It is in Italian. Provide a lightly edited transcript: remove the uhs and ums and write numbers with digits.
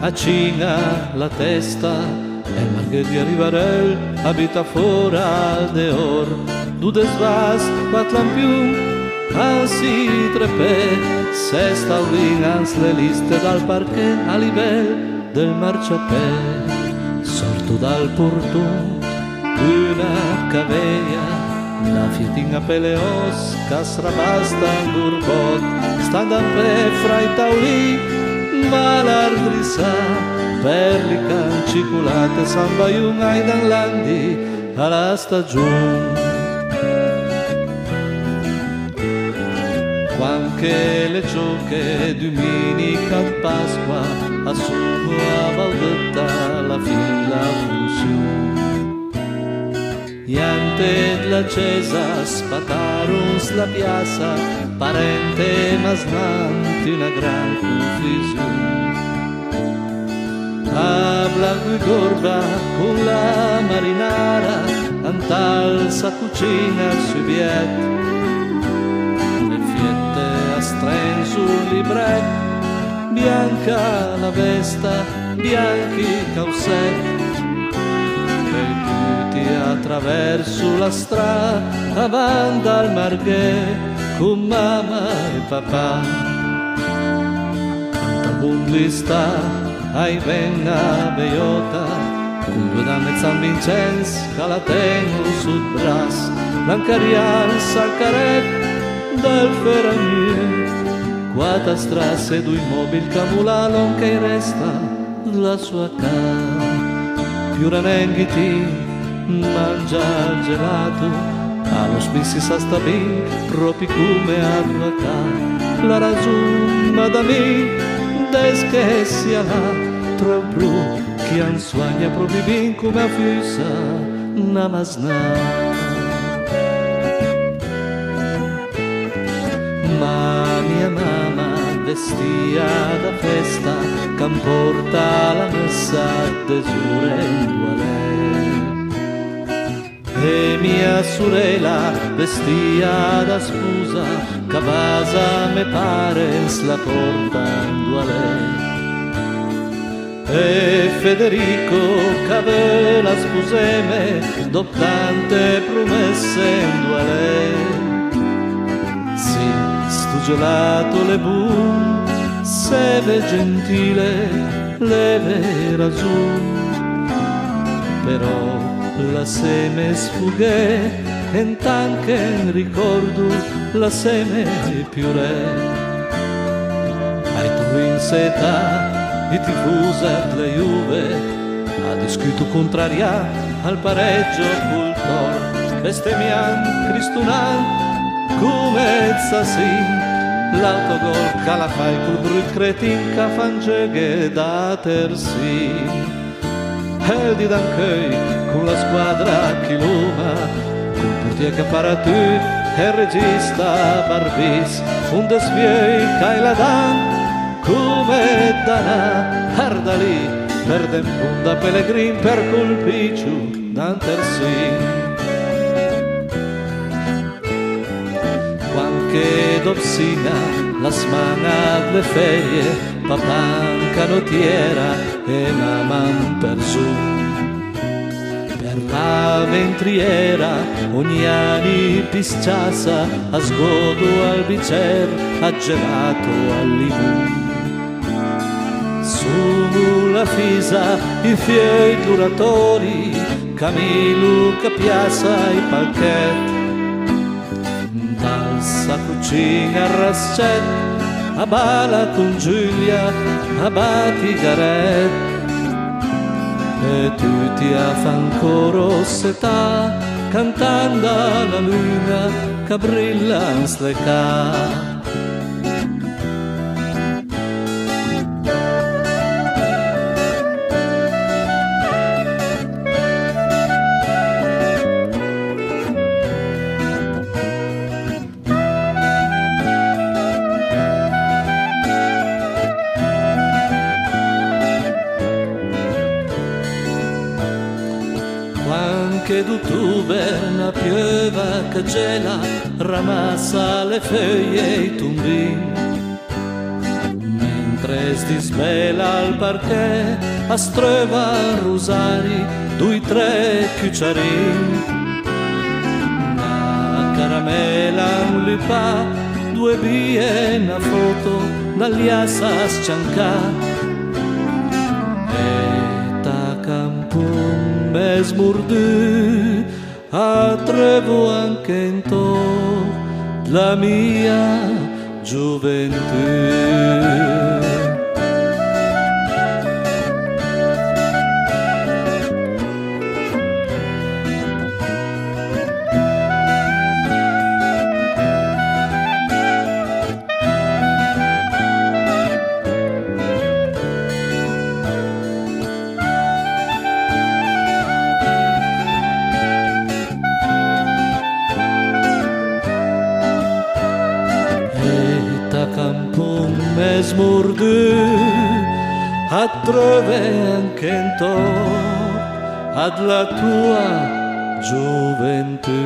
accina la testa e malgré di arrivarel abita fora de or du desvast quat lampiun ansi trepè s'esta ans le liste dal parquet a livell del marciapè sorto dal portun una cavella la fietinga peleos casrabasta gurbot standa pe fra i taulì malardrissa perlica ciculate sambaiun ai danlandi alla stagione quanche le gioche domenica di Pasqua a sua valdetta la fila funzione Iante la cesa spatarus la piazza parente masnanti una gran confusione habla qui gorba con la marinara antal sa cucina sui biet le fiette a stren sul libret bianca la vesta bianchi causet attraverso la strada avanti al marghe con mamma e papà tanta bullista ai venna beiota con due dame San Vincenz che la tengo sul bras l'ancarial salcaret del ferramier quata strasse due immobili camulano che resta la sua casa più renenghiti mangia gelato allo spissi sa stabì proprio come advocato la razumma da me des che sia là tro blu che an suagna proprio ben come a fusa namasna ma mia mamma vestia da festa camporta la messa desurendo a lei e mia sorella vestia da sposa che casa me pare la portando a lei e Federico che aveva la sposeme dopo tante promesse a lei sì, sto gelato le bun seve gentile leve ragion però la seme sfughe e anche ricordo la seme più re hai tu in seta e tifosa le Juve ha discuto contraria al pareggio col Tor bestemmian cristunan come zassin l'autogol che la fai col brut cretin che fangeghe da tersin el di Danchei con la squadra Chiluma col portiere che para tu e il regista Barbis un desviei che la dan come dana Ardalì perde in punta Pellegrin per colpicciu d'Antersin quanche dopsina la smana le ferie papan canotiera e maman per su per la ventriera ogni anni pisciassa a sgodo al bicer a gelato al limone sulla fisa i fiei duratori Camillo che piazza i palchetti dal sa cucina a rascet a bala con Giulia a Batigaret e tutti a fan coro setà cantando la luna che brilla in sleca anche d'ottobre la piova che gela ramassa le foglie e i tombini Mentre si svela al parquet, a streva rosari, due tre cucciarini, una caramella, un lupà, due vie, una foto, un'aliasa sciancà. E ta campun mesmurdu, a trevo anche in to la mia gioventù. Campun mesmurdu, a trove anche in to ad la tua gioventù.